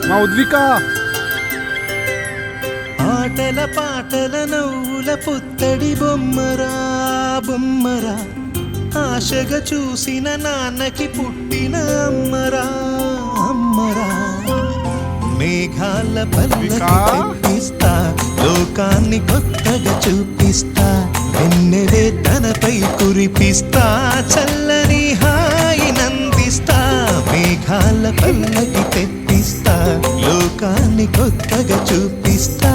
మా ఉద్విక ఆటల పాటల నవ్వుల పుత్తడి బొమ్మరా బొమ్మరా, ఆశగా చూసిన నాన్నకి పుట్టిన అమ్మరా అమ్మరా. మేఘాల పల్లకి తెప్పిస్తా, లోకాన్ని కొత్తగా చూపిస్తా, వెన్నెలే తనపై కురిపిస్తా, చల్లని హాయి నందిస్తా. మేఘాల పల్లకి తెప్పిస్తా, లోకాన్ని కొత్తగా చూపిస్తా,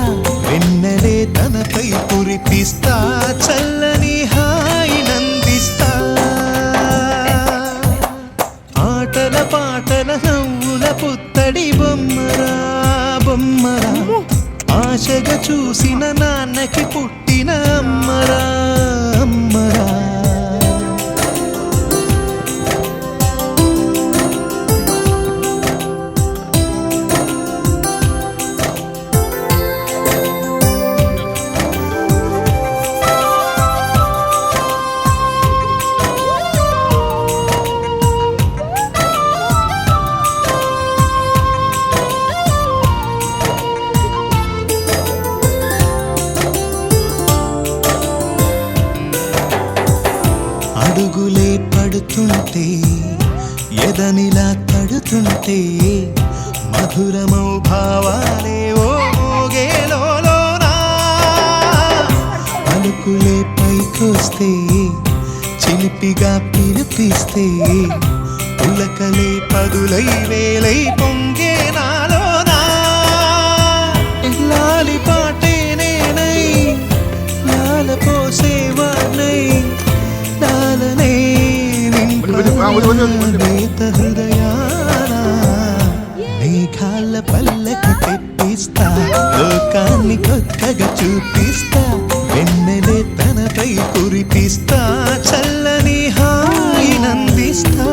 వెన్నెలే తనపై కురిపిస్తా, చల్లని హాయి నందిస్తా. ఆటల పాటల నవ్వుల పుత్తడి బొమ్మరా బొమ్మరా, ఆశగా చూసిన నాన్నకి పుట్టిన అమ్మరా అమ్మరా. అడుగులే పడుతుంటే, ఎదనిలా తడుతుంటే, మధురమౌ భావాలే ఓ మోగేలోనా. పలుకులే పైకొస్తే, చిలిపిగా పిలిపిస్తే, పులకలే పదులై వేలై పొంగే నాలోనా. లాలి పాటే నేనై, లాల పోసేవాణ్ణై, లాలనే నేత హృదయాన. మేఘాల పల్లకి తెప్పిస్తా, లోకాన్ని కొత్తగా చూపిస్తా, వెన్నెలే తనపై కురిపిస్తా, చల్లని హాయి నందిస్తా.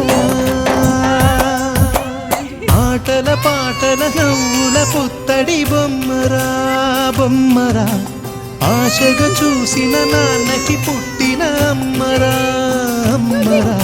ఆటల పాటల నవ్వుల పుత్తడి బొమ్మరా బొమ్మరా, ఆశగా చూసిన నాన్నకి పుట్టిన అమ్మరా అమ్మరా.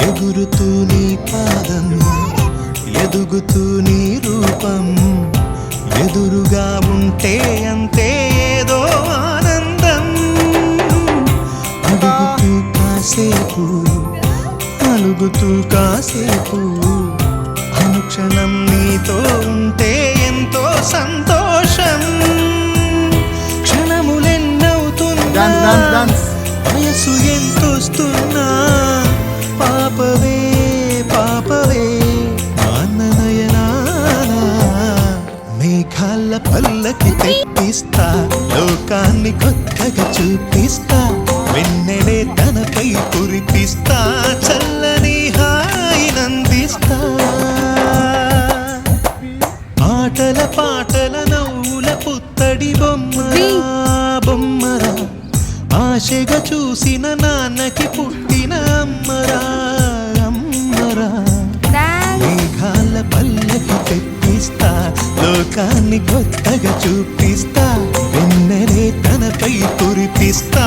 ఎగురుతూ నీ పాదం, ఎదుగుతూ నీ రూపం, ఎదురుగా ఉంటే అంతే ఏదో ఆనందం. అడుగుతూ కాసేపు, అలుగుతూ కాసేపు, అనుక్షణం నీతో ఉంటే ఎంతో సంతోషం. క్షణములెన్నవుతున్నా, వయసు ఎంతొస్తున్నా, పాపవే పాపవే నయనానా. మేఘాల పల్లకి తెప్పిస్తా, లోకాన్ని కొత్తగా చూపిస్తా, వెన్నెలే తనపై కురిపిస్తా, చల్లని హాయి నందిస్తా. ఆటల పాటల నవ్వుల పుత్తడి బొమ్మరా బొమ్మరా, ఆశగా చూసిన నాన్నకి పుట్టిన అమ్మరా అమ్మరా. మేఘాల పల్లకి తెప్పిస్తా, లోకాన్ని కొత్తగా చూపిస్తా, వెన్నెలే తనపై కురిపిస్తా,